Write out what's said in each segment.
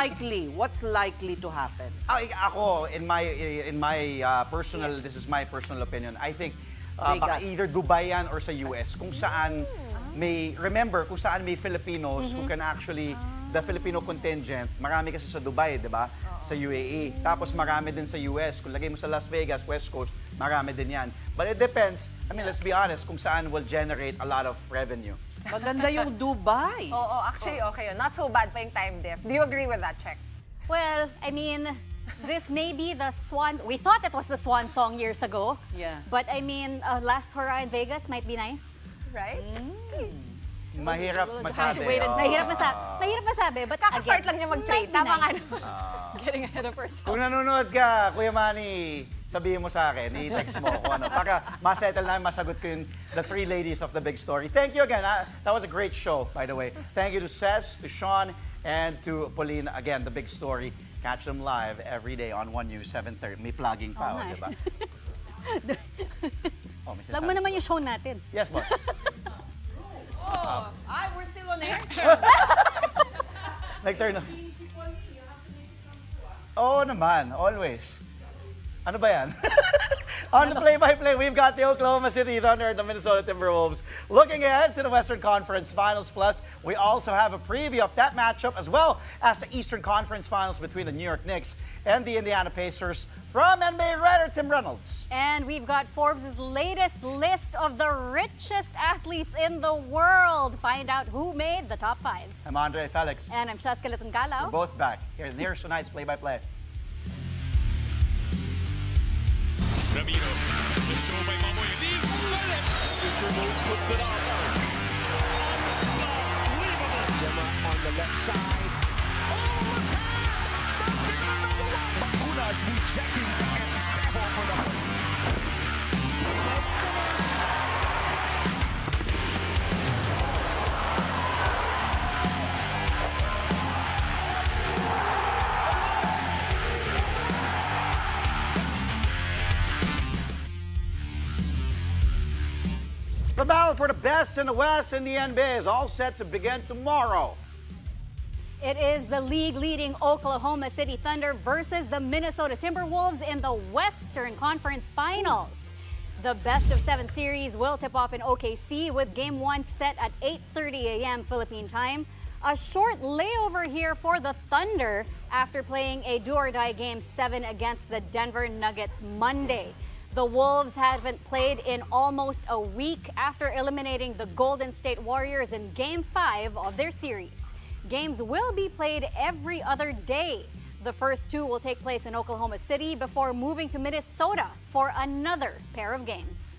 likely? What's likely to happen? Ako, in my personal, this is my personal opinion, I think baka either Dubai yan or sa US, kung saan remember, kung saan may Filipinos who can actually, the Filipino contingent, marami kasi sa Dubai, di ba? Sa UAE. Tapos marami din sa US. Kung lagay mo sa Las Vegas, West Coast, marami din yan. But it depends, I mean, let's be honest, kung saan will generate a lot of revenue. Maganda yung Dubai. Oo, actually, okay yun. Not so bad pa yung time diff. Do you agree with that, Check? Well, I mean, this may be the swan. We thought it was the swan song years ago. Yeah. But I mean, last hurrah in Vegas might be nice. Right? Mahirap masabi. Mahirap masabi, but Kaka-start lang niya mag-trade. Tama nga. Getting ahead of herself. Kung nanonood ka, Kuya Manny, sabihin mo sa akin, i-text mo kung ano. Para masettle na, masagot ko yung the three ladies of the big story. Thank you again. That was a great show, by the way. Thank you to Cez, to Sean, and to Pauline. Again, the big story. Catch them live every day on 1 News, 7:30. May plugging pa, di ba? Lag mo naman yung show natin. Yes, boss. We're still on air. Nag-turn on. Oo naman, always. Ano ba yan? On the play-by-play, we've got the Oklahoma City Thunder and the Minnesota Timberwolves. Looking ahead to the Western Conference Finals, plus we also have a preview of that matchup as well as the Eastern Conference Finals between the New York Knicks and the Indiana Pacers from NBA writer Tim Reynolds. And we've got Forbes' latest list of the richest athletes in the world. Find out who made the top 5. I'm Andre Felix. And I'm Cheska Litungkalaw. We're both back. Here's tonight's play-by-play. Ramiro, the show by Mamoy leaves Philip. Victor Moves puts it up. Unbelievable. Gemma on the left side. Oh, the pass! Stuffing another one. Bakunas rejecting Estevo for the The battle for the best in the West in the NBA is all set to begin tomorrow. It is the league-leading Oklahoma City Thunder versus the Minnesota Timberwolves in the Western Conference Finals. The best-of-7 series will tip off in OKC with Game 1 set at 8:30 a.m. Philippine time. A short layover here for the Thunder after playing a do-or-die Game 7 against the Denver Nuggets Monday. The Wolves haven't played in almost a week after eliminating the Golden State Warriors in Game 5 of their series. Games will be played every other day. The first two will take place in Oklahoma City before moving to Minnesota for another pair of games.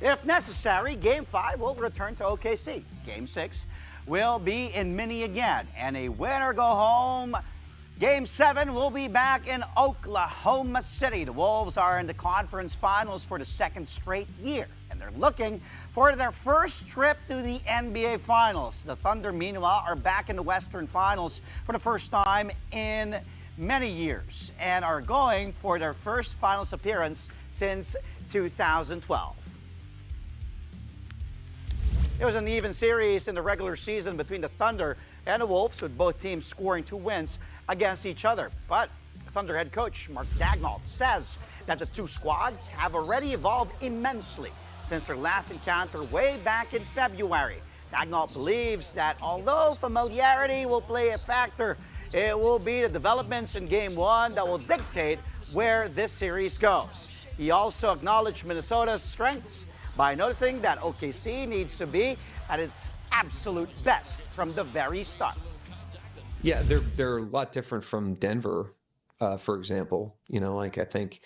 If necessary, Game 5 will return to OKC. Game 6 will be in Mini again. And a winner go home. Game 7 will be back in Oklahoma City. The Wolves are in the conference finals for the second straight year, and they're looking for their first trip to the NBA Finals. The Thunder, meanwhile, are back in the Western Finals for the first time in many years and are going for their first finals appearance since 2012. It was an even series in the regular season between the Thunder and the Wolves, with both teams scoring 2 wins against each other. But Thunder head coach Mark Daigneault says that the two squads have already evolved immensely since their last encounter way back in February. Daigneault believes that although familiarity will play a factor, it will be the developments in Game 1 that will dictate where this series goes. He also acknowledged Minnesota's strengths by noticing that OKC needs to be at its absolute best from the very start. Yeah, they're a lot different from Denver, for example. You know, like I think,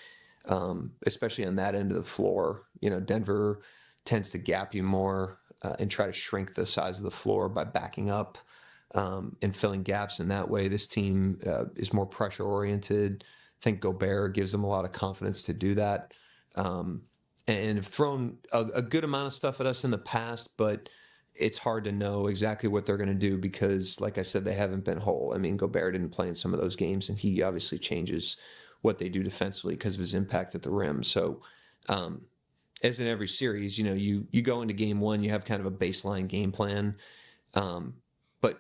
especially on that end of the floor, you know, Denver tends to gap you more and try to shrink the size of the floor by backing up and filling gaps in that way. This team is more pressure oriented. I think Gobert gives them a lot of confidence to do that. And have thrown a good amount of stuff at us in the past, but it's hard to know exactly what they're going to do because, like I said, they haven't been whole. I mean, Gobert didn't play in some of those games, and he obviously changes what they do defensively because of his impact at the rim. So, as in every series, you know, you go into Game 1, you have kind of a baseline game plan, but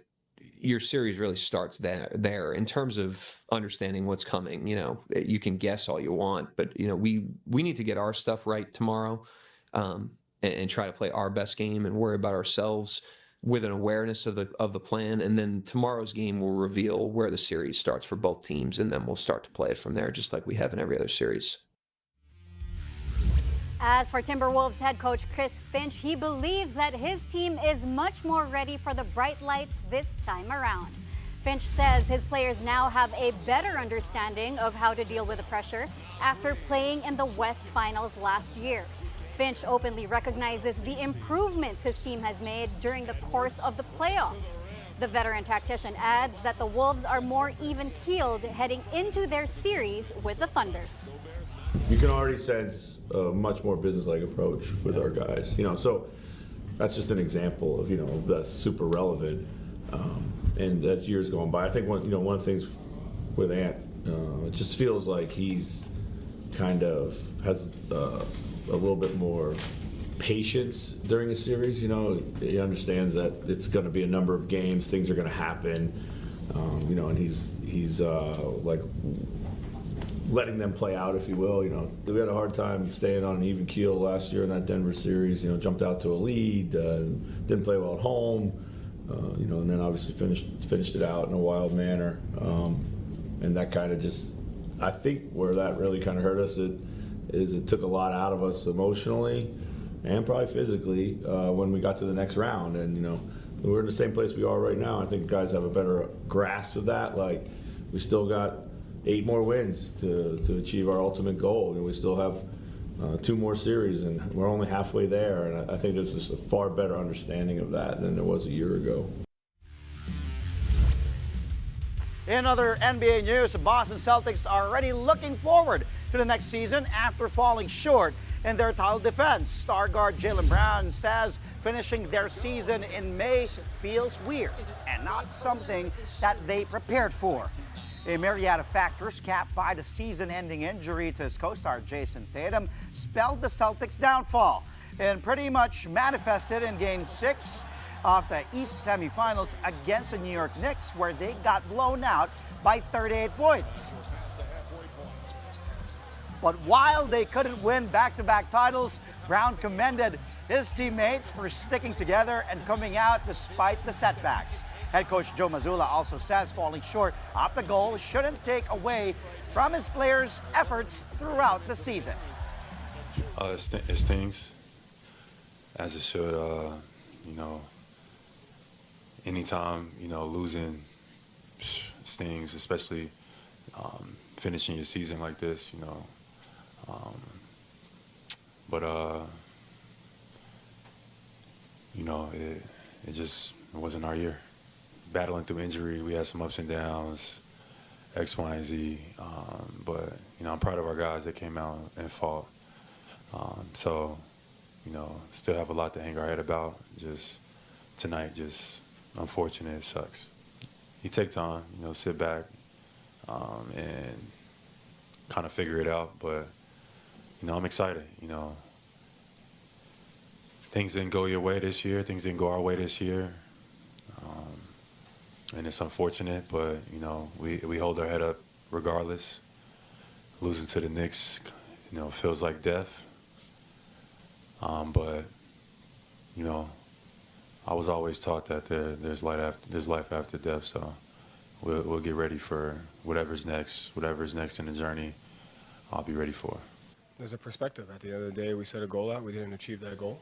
your series really starts there in terms of understanding what's coming. You can guess all you want, but we need to get our stuff right tomorrow, and try to play our best game and worry about ourselves with an awareness of the plan. And then tomorrow's game will reveal where the series starts for both teams, and then we'll start to play it from there, just like we have in every other series. As for Timberwolves head coach Chris Finch, he believes that his team is much more ready for the bright lights this time around. Finch says his players now have a better understanding of how to deal with the pressure after playing in the West Finals last year. Finch openly recognizes the improvements his team has made during the course of the playoffs. The veteran tactician adds that the Wolves are more even-keeled heading into their series with the Thunder. You can already sense a much more business-like approach with our guys. So that's just an example of that's super relevant, and that's years going by. I think one of the things with Ant, it just feels like he's kind of has a little bit more patience during a series. He understands that it's going to be a number of games, things are going to happen, and he's like letting them play out, if you will. We had a hard time staying on an even keel last year in that Denver series. Jumped out to a lead, didn't play well at home, and then obviously finished it out in a wild manner, and that kind of just, I think where that really kind of hurt us is it took a lot out of us emotionally and probably physically when we got to the next round. And we're in the same place we are right now. I think guys have a better grasp of that. Like, we still got 8 more wins to achieve our ultimate goal, and we still have 2 more series, and we're only halfway there. And I think there's just a far better understanding of that than there was a year ago. In other NBA news, the Boston Celtics are already looking forward to the next season after falling short in their title defense. Star guard Jaylen Brown says finishing their season in May feels weird and not something that they prepared for. A myriad of factors capped by the season-ending injury to his co-star Jason Tatum spelled the Celtics' downfall and pretty much manifested in Game 6 of the East semifinals against the New York Knicks, where they got blown out by 38 points. But while they couldn't win back-to-back titles, Brown commended his teammates for sticking together and coming out despite the setbacks. Head coach Joe Mazzulla also says falling short of the goal shouldn't take away from his players' efforts throughout the season. It stings, as it should. Anytime, losing stings, especially finishing your season like this, it just wasn't our year. Battling through injury, we had some ups and downs, X, Y, and Z. But I'm proud of our guys that came out and fought. Still have a lot to hang our head about. Just tonight, unfortunate. It sucks. You take time, sit back and kind of figure it out. But I'm excited. Things didn't go your way this year. Things didn't go our way this year. And it's unfortunate, but, we hold our head up regardless. Losing to the Knicks, feels like death. But, I was always taught that there's life after death, so we'll get ready for whatever's next in the journey. I'll be ready for. There's a perspective. At the end of the day, we set a goal out. We didn't achieve that goal.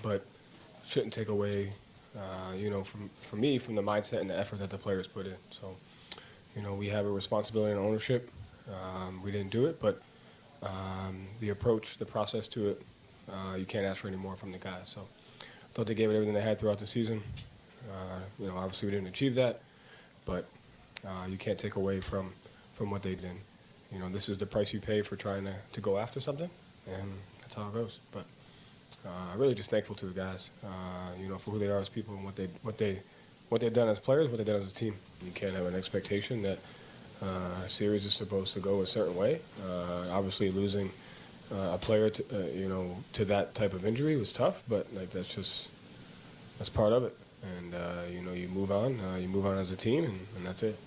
But shouldn't take away, from me, from the mindset and the effort that the players put in. So, we have a responsibility and ownership. We didn't do it, but the approach, the process to it, you can't ask for any more from the guys. So I thought they gave it everything they had throughout the season. Obviously we didn't achieve that, but you can't take away from what they did. This is the price you pay for trying to go after something, and that's how it goes. But I'm really just thankful to the guys, for who they are as people and what they've done as players, what they've done as a team. You can't have an expectation that a series is supposed to go a certain way. Obviously, losing a player to that type of injury was tough, but that's part of it. and you know, you move on. You move on as a team, and that's it.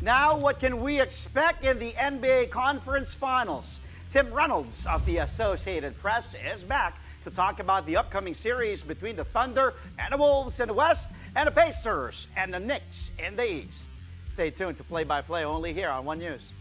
Now, what can we expect in the NBA Conference Finals? Tim Reynolds of the Associated Press is back to talk about the upcoming series between the Thunder and the Wolves in the West and the Pacers and the Knicks in the East. Stay tuned to play-by-play only here on One News.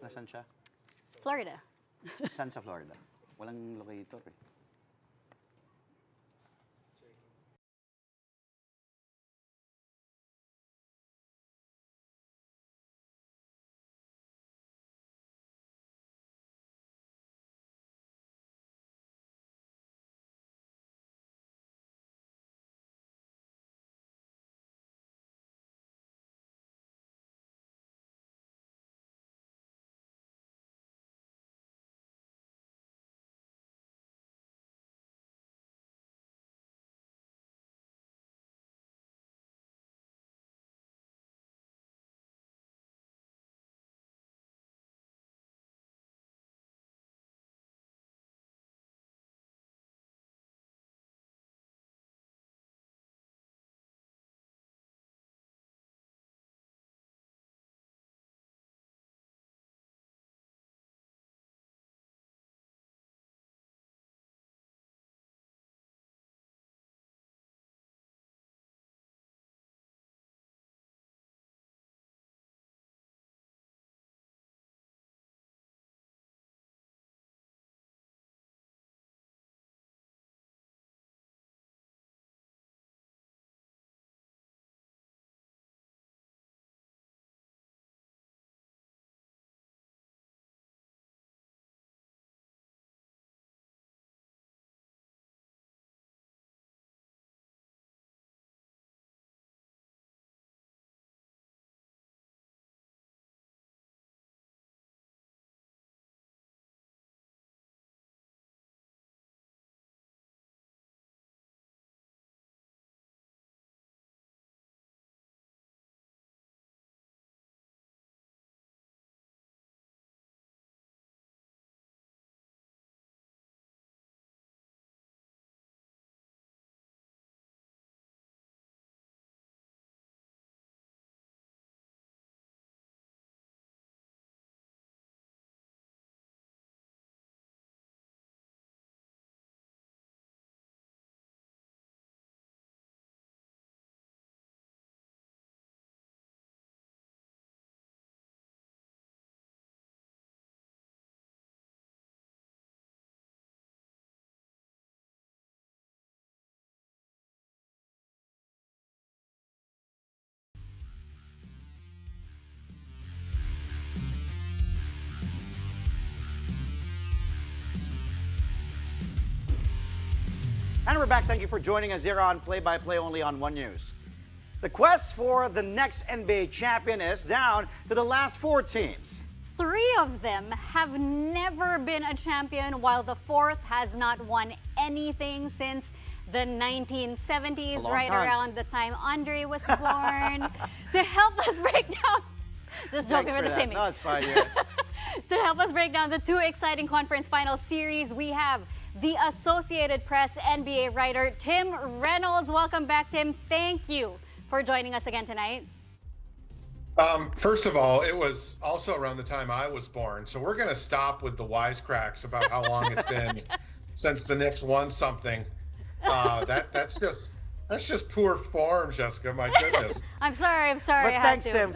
Nasaan siya? Florida. Saan sa Florida? Walang locator eh. And we're back. Thank you for joining us here on Play by Play only on One News. The quest for the next NBA champion is down to the last 4 teams. 3 of them have never been a champion, while the 4th has not won anything since the 1970s, right time. around the time Andre was born. To help us break down, just joking, we're the same age. No, it's fine. Yeah. To help us break down the 2 exciting conference final series, we have the Associated Press NBA writer Tim Reynolds. Welcome back, Tim. Thank you for joining us again tonight. First of all, it was also around the time I was born, so we're going to stop with the wisecracks about how long it's been since the Knicks won something. That's just poor form, Jessica. My goodness. I'm sorry. But I had thanks, to. Tim.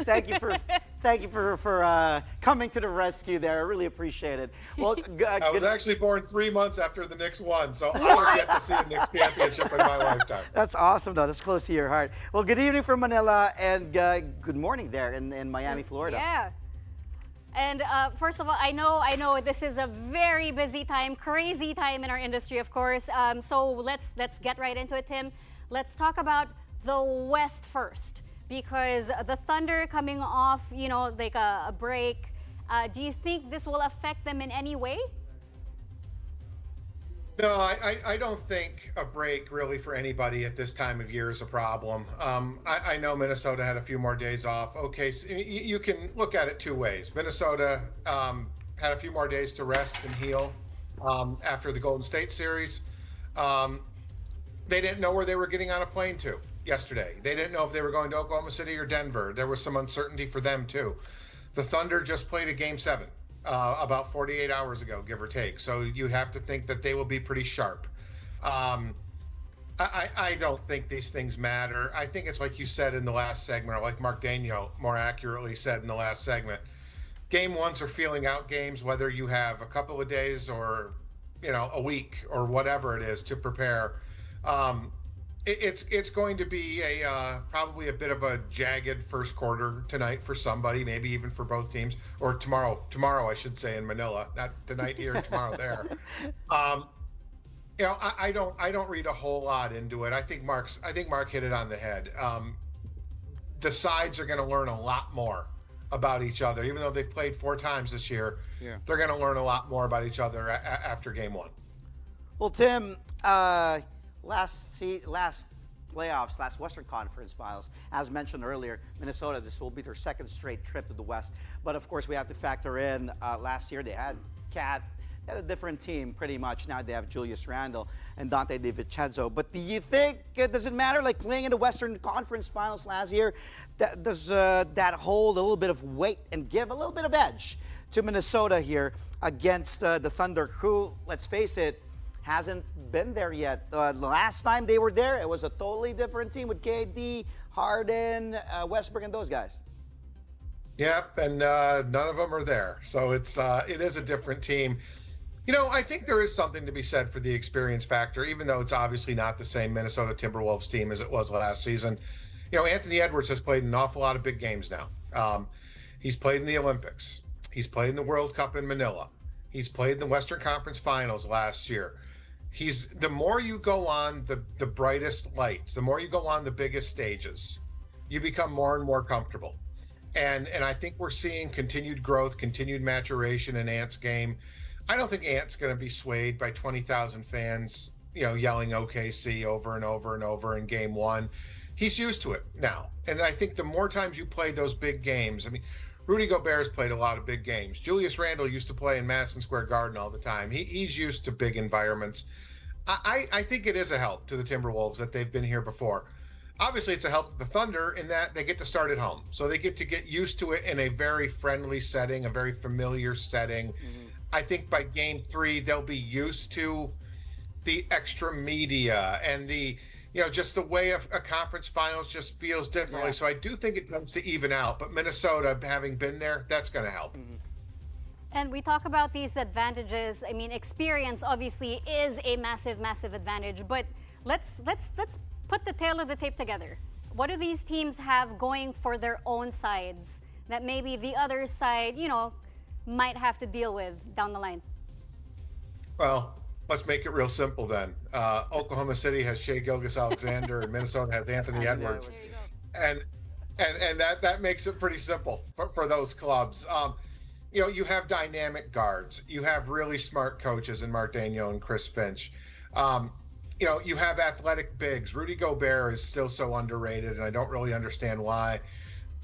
Thank you for coming to the rescue there. I really appreciate it. Well, I was actually born 3 months after the Knicks won, so I don't get to see a Knicks championship in my lifetime. That's awesome, though. That's close to your heart. Well, good evening from Manila and good morning there in Miami, Florida. Yeah. And first of all, I know this is a very busy time, crazy time in our industry, of course. So let's get right into it, Tim. Let's talk about the West first, because the Thunder coming off, like a break. Do you think this will affect them in any way? No, I don't think a break really for anybody at this time of year is a problem. I know Minnesota had a few more days off. Okay, so you can look at it 2 ways. Minnesota had a few more days to rest and heal after the Golden State series. They didn't know where they were getting on a plane to yesterday. They didn't know if they were going to Oklahoma City or Denver. There was some uncertainty for them too. The Thunder just played a Game 7 about 48 hours ago, give or take. So you have to think that they will be pretty sharp. I don't think these things matter. I think it's like you said in the last segment, or like Mark Daniel more accurately said in the last segment. Game 1s are feeling out games, whether you have a couple of days or a week or whatever it is to prepare. It's going to be probably a bit of a jagged first quarter tonight for somebody, maybe even for both teams, or tomorrow I should say in Manila, not tonight here, tomorrow there. I don't read a whole lot into it. I think Mark hit it on the head. The sides are going to learn a lot more about each other, even though they've played 4 times this year. Yeah. They're going to learn a lot more about each other after Game 1. Well, Tim, last playoffs, last Western Conference Finals, as mentioned earlier, Minnesota, this will be their 2nd straight trip to the West. But of course, we have to factor in last year they had Cat, they had a different team pretty much. Now they have Julius Randle and Dante DiVincenzo. But do you think, does it matter, like playing in the Western Conference Finals last year, does that hold a little bit of weight and give a little bit of edge to Minnesota here against the Thunder, who, let's face it, hasn't been there yet. The last time they were there, it was a totally different team with KD, Harden, Westbrook, and those guys. Yep, and none of them are there. So it is a different team. I think there is something to be said for the experience factor, even though it's obviously not the same Minnesota Timberwolves team as it was last season. Anthony Edwards has played an awful lot of big games now. He's played in the Olympics. He's played in the World Cup in Manila. He's played in the Western Conference Finals last year. The more you go on the brightest lights, the more you go on the biggest stages, you become more and more comfortable. And I think we're seeing continued growth, continued maturation in Ant's game. I don't think Ant's going to be swayed by 20,000 fans, yelling OKC over and over and over in Game 1. He's used to it now. And I think the more times you play those big games, Rudy Gobert's played a lot of big games. Julius Randle used to play in Madison Square Garden all the time. He's used to big environments. I think it is a help to the Timberwolves that they've been here before. Obviously, it's a help to the Thunder in that they get to start at home. So they get to get used to it in a very friendly setting, a very familiar setting. Mm-hmm. I think by Game 3, they'll be used to the extra media and the just the way a conference finals just feels differently. Yeah. So I do think it tends to even out. But Minnesota, having been there, that's going to help. Mm-hmm. And we talk about these advantages. Experience obviously is a massive, massive advantage. But let's put the tail of the tape together. What do these teams have going for their own sides that maybe the other side, might have to deal with down the line? Well, let's make it real simple then. Oklahoma City has Shai Gilgeous-Alexander, and Minnesota has Anthony Edwards, and that makes it pretty simple for those clubs. You have dynamic guards, you have really smart coaches in Mark Daigneault and Chris Finch. You have athletic bigs. Rudy Gobert is still so underrated, and I don't really understand why.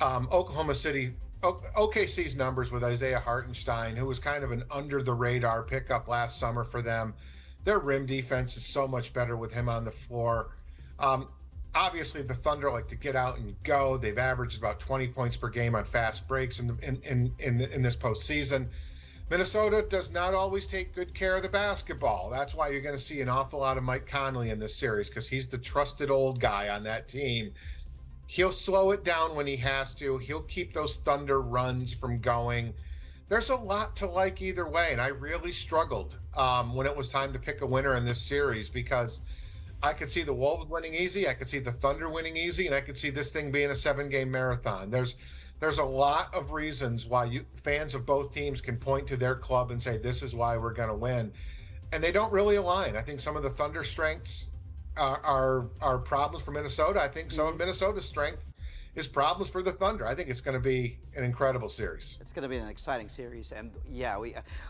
Oklahoma City, OKC's numbers with Isaiah Hartenstein, who was kind of an under-the-radar pickup last summer for them. Their rim defense is so much better with him on the floor. Obviously, the Thunder like to get out and go. They've averaged about 20 points per game on fast breaks in this postseason. Minnesota does not always take good care of the basketball. That's why you're going to see an awful lot of Mike Conley in this series, because he's the trusted old guy on that team. He'll slow it down when he has to. He'll keep those Thunder runs from going. There's a lot to like either way, and I really struggled when it was time to pick a winner in this series, because I could see the Wolves winning easy, I could see the Thunder winning easy, and I could see this thing being a 7-game marathon. There's a lot of reasons why fans of both teams can point to their club and say, this is why we're going to win. And they don't really align. I think some of the Thunder strengths are problems for Minnesota. I think some of Minnesota's strength is problems for the Thunder. I think it's going to be an incredible series. It's going to be an exciting series. And yeah,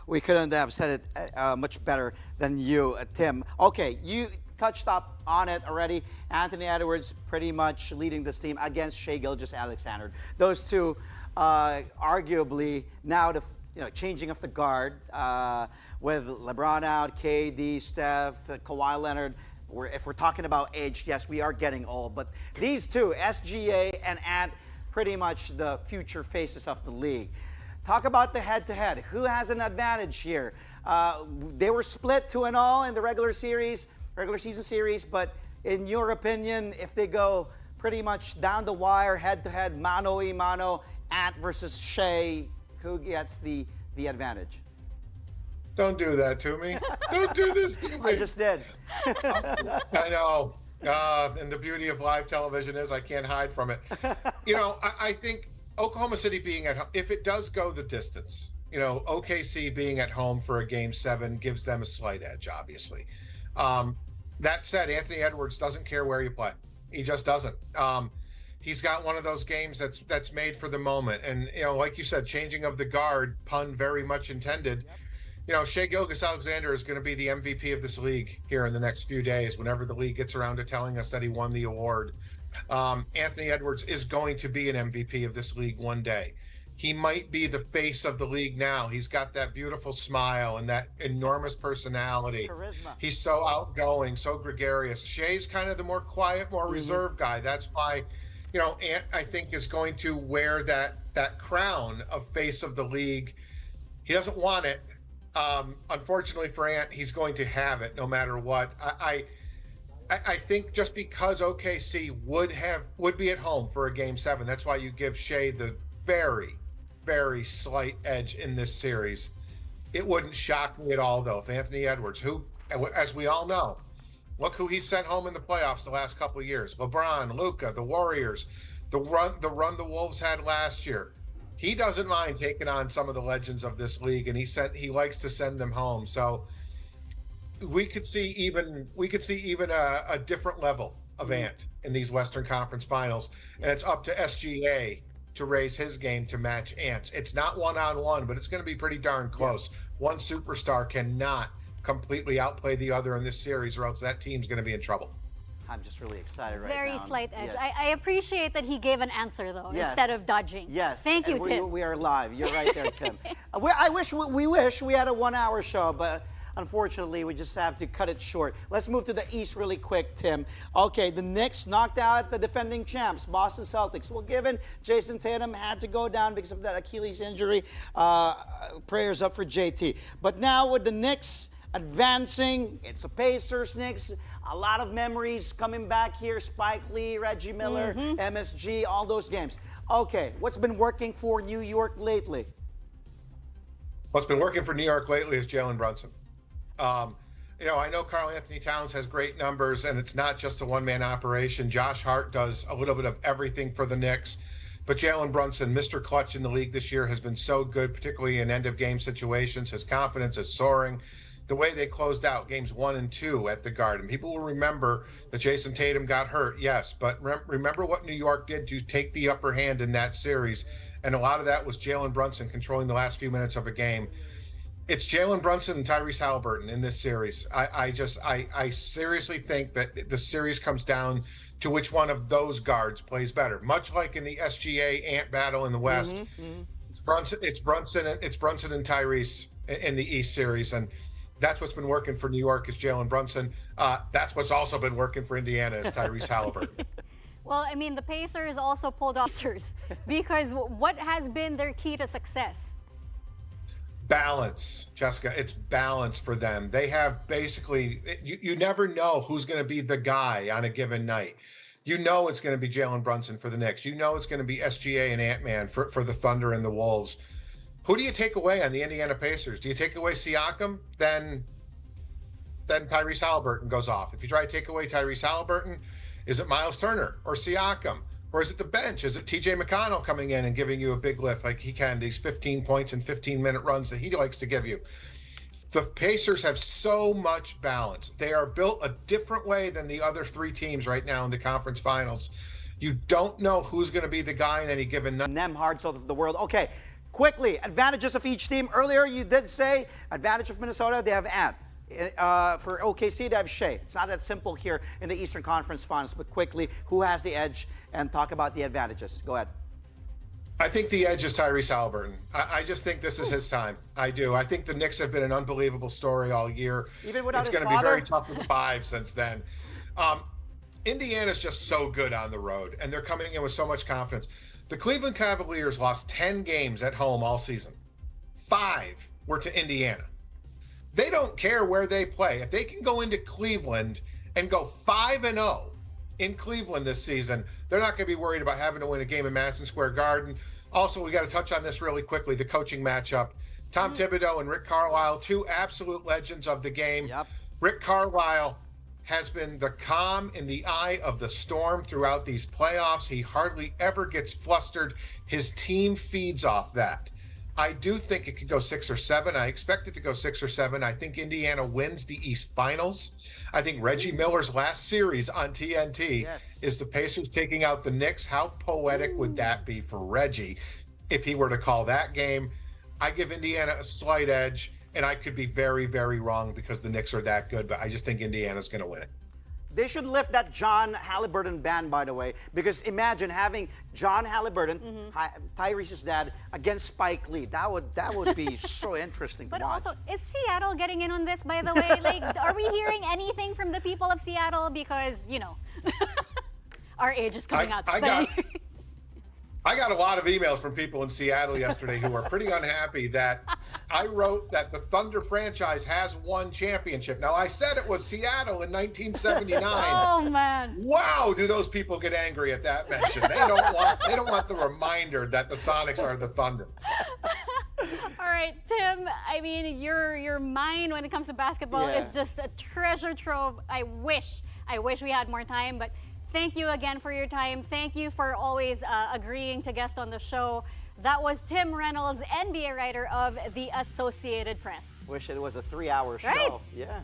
we couldn't have said it much better than you, Tim. Okay, you touched up on it already. Anthony Edwards pretty much leading this team against Shai Gilgeous-Alexander. Those two, arguably, now the changing of the guard with LeBron out, KD, Steph, Kawhi Leonard. If we're talking about age, yes, we are getting old. But these two, SGA and Ant, pretty much the future faces of the league. Talk about the head-to-head. Who has an advantage here? They were split 2-all in the regular season series, but in your opinion, if they go pretty much down the wire, head-to-head, mano-a-mano, Ant versus Shai, who gets the advantage? Don't do that to me. Don't do this to me. I just did. I know. And the beauty of live television is I can't hide from it. I think Oklahoma City being at home, if it does go the distance, OKC being at home for a Game 7 gives them a slight edge, obviously. That said, Anthony Edwards doesn't care where you play. He just doesn't. He's got one of those games that's made for the moment. And, like you said, changing of the guard, pun very much intended. Shai Gilgeous-Alexander is going to be the MVP of this league here in the next few days, whenever the league gets around to telling us that he won the award. Anthony Edwards is going to be an MVP of this league one day. He might be the face of the league now. He's got that beautiful smile and that enormous personality. Charisma. He's so outgoing, so gregarious. Shai's kind of the more quiet, more reserved guy. That's why, Ant, I think, is going to wear that crown of face of the league. He doesn't want it. Unfortunately for Ant, he's going to have it no matter what. I think just because OKC would be at home for a Game 7, that's why you give Shai the very, very slight edge in this series. It wouldn't shock me at all, though, if Anthony Edwards, who, as we all know, look who he sent home in the playoffs the last couple of years. LeBron, Luka, the Warriors, the run the Wolves had last year. He doesn't mind taking on some of the legends of this league, and he likes to send them home. So we could see even a different level of Ant in these Western Conference Finals, and it's up to SGA to raise his game to match Ant's. It's not one-on-one, but it's going to be pretty darn close. Yeah. One superstar cannot completely outplay the other in this series, or else that team's going to be in trouble. I'm just really excited right now. Very slight edge. Yes. I appreciate that he gave an answer, though, yes. instead of dodging. Yes. Thank you, Tim. We are live. You're right there, Tim. We wish we had a 1-hour show, but unfortunately, we just have to cut it short. Let's move to the East really quick, Tim. Okay, the Knicks knocked out the defending champs, Boston Celtics. Well, given Jason Tatum had to go down because of that Achilles injury, prayers up for JT. But now with the Knicks advancing, it's a Pacers Knicks. A lot of memories coming back here. Spike Lee, Reggie Miller, MSG, all those games. Okay, what's been working for New York lately? What's been working for New York lately is Jalen Brunson. I know Karl Anthony Towns has great numbers, and it's not just a one-man operation. Josh Hart does a little bit of everything for the Knicks. But Jalen Brunson, Mr. Clutch in the league this year, has been so good, particularly in end-of-game situations. His confidence is soaring. the way they closed out games 1 and 2 at the Garden. People will remember that Jason Tatum got hurt, yes, but remember what New York did to take the upper hand in that series. And a lot of that was Jalen Brunson controlling the last few minutes of a game. It's Jalen Brunson and Tyrese Halliburton in this series. I seriously think that the series comes down to which one of those guards plays better. Much like in the SGA Ant battle in the West, it's Brunson and Tyrese in the East series, and that's what's been working for New York is Jalen Brunson. That's what's also been working for Indiana is Tyrese Halliburton. Well, I mean, the Pacers also pulled off because what has been their key to success? Balance, Jessica. It's balance for them. They have basically, you never know who's going to be the guy on a given night. You know it's going to be Jalen Brunson for the Knicks. You know it's going to be SGA and Ant-Man for the Thunder and the Wolves. Who do you take away on the Indiana Pacers? Do you take away Siakam? Then Tyrese Halliburton goes off. If you try to take away Tyrese Halliburton, is it Miles Turner or Siakam? Or is it the bench? Is it TJ McConnell coming in and giving you a big lift like he can, these 15 points and 15-minute runs that he likes to give you? The Pacers have so much balance. They are built a different way than the other 3 teams right now in the conference finals. You don't know who's going to be the guy in any given night. Nemhards of the world. Okay, quickly, advantages of each team. Earlier, you did say advantage of Minnesota, they have Ant. For OKC, they have Shea. It's not that simple here in the Eastern Conference Finals, but quickly, who has the edge? And talk about the advantages. Go ahead. I think the edge is Tyrese Halliburton. I just think this is his time. I do. I think the Knicks have been an unbelievable story all year. Even without it's his going to be father? very tough with 5 since then. Indiana's just so good on the road, and they're coming in with so much confidence. The Cleveland Cavaliers lost 10 games at home all season. 5 were to Indiana. They don't care where they play. If they can go into Cleveland and go 5-0 in Cleveland this season, they're not going to be worried about having to win a game in Madison Square Garden. Also, we got to touch on this really quickly, the coaching matchup. Tom Thibodeau and Rick Carlisle, 2 absolute legends of the game. Yep. Rick Carlisle has been the calm in the eye of the storm throughout these playoffs. He hardly ever gets flustered. His team feeds off that. I do think it could go 6 or 7. I expect it to go 6 or 7. I think Indiana wins the East Finals. I think Reggie Miller's last series on TNT is the Pacers taking out the Knicks. How poetic would that be for Reggie if he were to call that game? I give Indiana a slight edge, and I could be very, very wrong because the Knicks are that good, but I just think Indiana's going to win it. They should lift that John Halliburton ban, by the way, because imagine having John Halliburton, Tyrese's dad, against Spike Lee. That would be so interesting But to watch. also, is Seattle getting in on this, by the way? Like, are we hearing anything from the people of Seattle? Because, you know, our age is coming out. I got a lot of emails from people in Seattle yesterday who are pretty unhappy that I wrote that the Thunder franchise has one championship. Now, I said it was Seattle in 1979. Oh, man. Wow, do those people get angry at that mention? They don't want the reminder that the Sonics are the Thunder. All right, Tim, I mean, your mind when it comes to basketball is just a treasure trove. I wish we had more time, but thank you again for your time. Thank you for always agreeing to guest on the show. That was Tim Reynolds, NBA writer of the Associated Press. Wish it was a 3-hour show. Right? Yeah.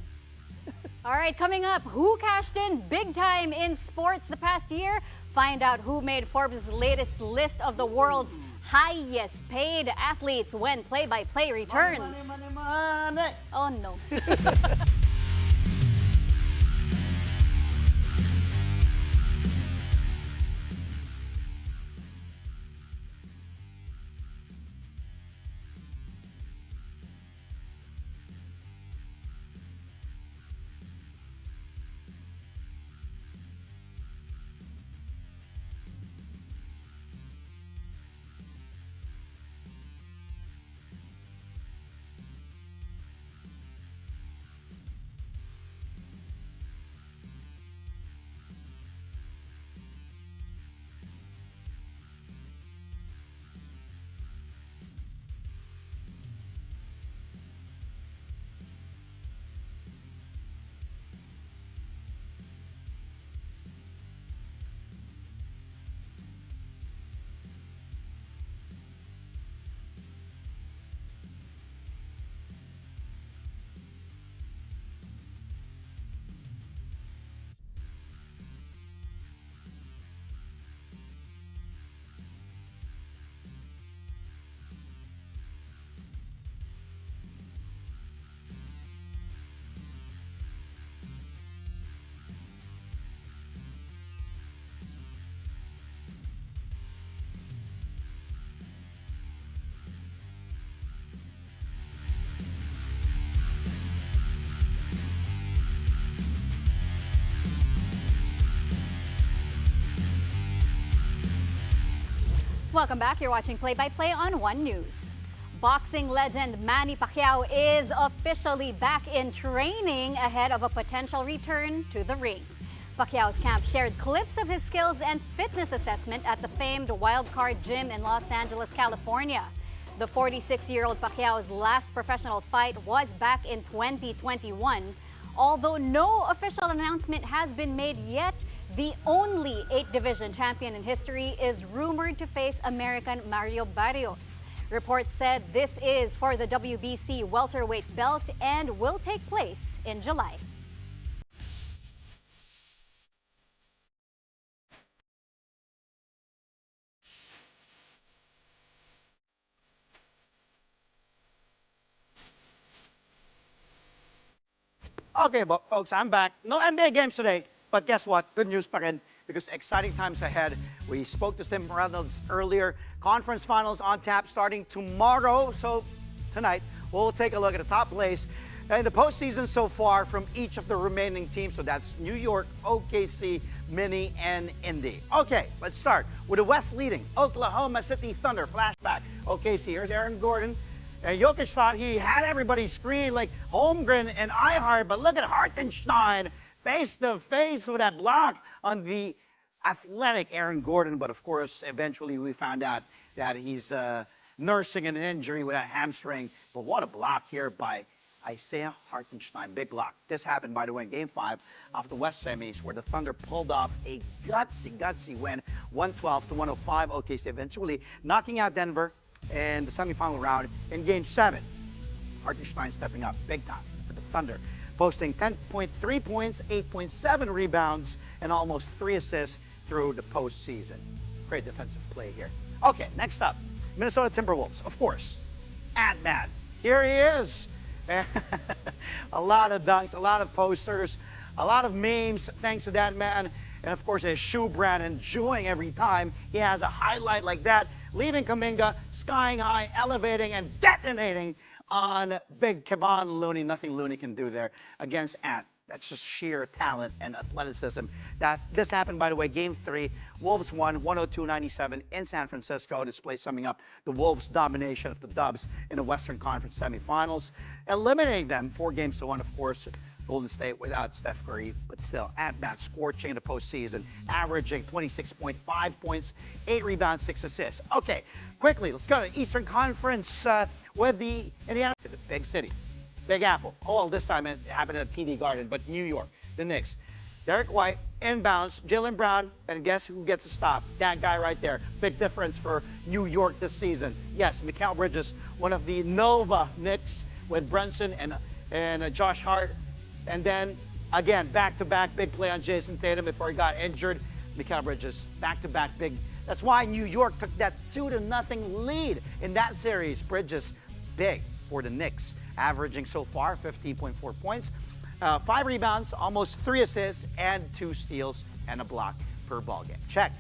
All right, coming up, who cashed in big time in sports the past year? Find out who made Forbes' latest list of the world's highest paid athletes when play-by-play returns. Money. Oh, no. Welcome back. You're watching Play by Play on One News. Boxing legend Manny Pacquiao is officially back in training ahead of a potential return to the ring. Pacquiao's camp shared clips of his skills and fitness assessment at the famed Wildcard Gym in Los Angeles, California. The 46-year-old Pacquiao's last professional fight was back in 2021. Although no official announcement has been made yet, the only 8-division champion in history is rumored to face American Mario Barrios. Reports said this is for the WBC welterweight belt and will take place in July. Okay, folks, I'm back. No NBA games today, but guess what? Good news pa rin because exciting times ahead. We spoke to Tim Reynolds earlier. Conference finals on tap starting tomorrow. So tonight, we'll take a look at the top place in the postseason so far from each of the remaining teams. So that's New York, OKC, Mini, and Indy. Okay, let's start with the West leading Oklahoma City Thunder. Flashback. OKC, here's Aaron Gordon. And Jokic thought he had everybody screen like Holmgren and Ihart, but look at Hartenstein face to face with that block on the athletic Aaron Gordon. But of course, eventually we found out that he's nursing an injury with a hamstring. But what a block here by Isaiah Hartenstein. Big block. This happened, by the way, in Game 5 of the West semis, where the Thunder pulled off a gutsy win, 112-105. OKC eventually knocking out Denver in the semifinal round in Game 7. Hartenstein stepping up big time for the Thunder, posting 10.3 points, 8.7 rebounds, and almost 3 assists through the postseason. Great defensive play here. Okay, next up, Minnesota Timberwolves, of course. Ant-Man, here he is. A lot of dunks, a lot of posters, a lot of memes thanks to that man. And of course, his shoe brand, enjoying every time he has a highlight like that, leaving Kuminga skying high, elevating and detonating on big Kevon Looney. Nothing Looney can do there against Ant. That's just sheer talent and athleticism. This happened, by the way, Game 3. Wolves won 102-97 in San Francisco. Display summing up the Wolves' domination of the Dubs in the Western Conference semifinals, eliminating them 4-1, of course. Golden State without Steph Curry, but still, Ant-Man scorching in the postseason, averaging 26.5 points, 8 rebounds, 6 assists. Okay, quickly, let's go to the Eastern Conference with the Indiana, the big city, Big Apple. Oh, well, this time it happened at TD Garden, but New York, the Knicks. Derek White, inbounds, Jaylen Brown, and guess who gets a stop? That guy right there. Big difference for New York this season. Yes, Mikal Bridges, one of the Nova Knicks with Brunson and Josh Hart. And then, again, back-to-back big play on Jason Tatum before he got injured. Mikal Bridges, back-to-back big. That's why New York took that 2-0 lead in that series. Bridges, big for the Knicks, averaging so far 15.4 points, 5 rebounds, almost 3 assists, and 2 steals and a block per ball game. Check.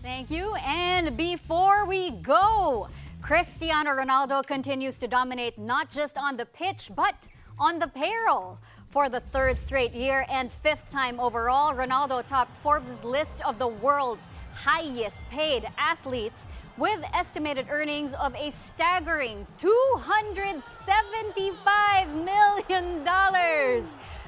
Thank you. And before we go, Cristiano Ronaldo continues to dominate not just on the pitch, but on the payroll. For the 3rd straight year and 5th time overall, Ronaldo topped Forbes' list of the world's highest paid athletes with estimated earnings of a staggering $275 million.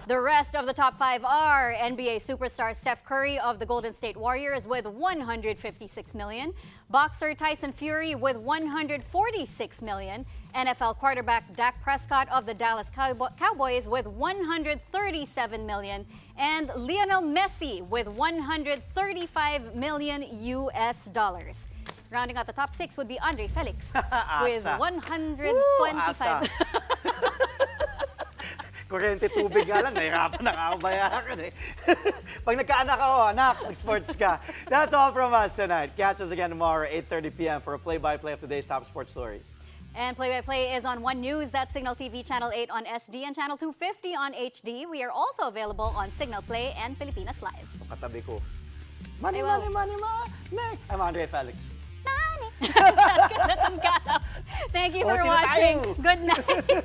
The rest of the top 5 are NBA superstar Steph Curry of the Golden State Warriors with $156 million, boxer Tyson Fury with $146 million, NFL quarterback Dak Prescott of the Dallas Cowboys with $137 million, and Lionel Messi with $135 million US dollars. Rounding out the top 6 would be Andre Felix with $125. Kuryente tubig nga lang, nahirapan na ako bayaran eh. Pag nagkaanak ako, anak, mag-sports ka. That's all from us tonight. Catch us again tomorrow, 8:30 p.m. for a play-by-play of today's top sports stories. And Play-by-Play is on One News, that's Signal TV Channel 8 on SD and Channel 250 on HD. We are also available on Signal Play and Pilipinas Live. Katabi ko. Money. I'm Andre Felix. Thank you for watching. Good night.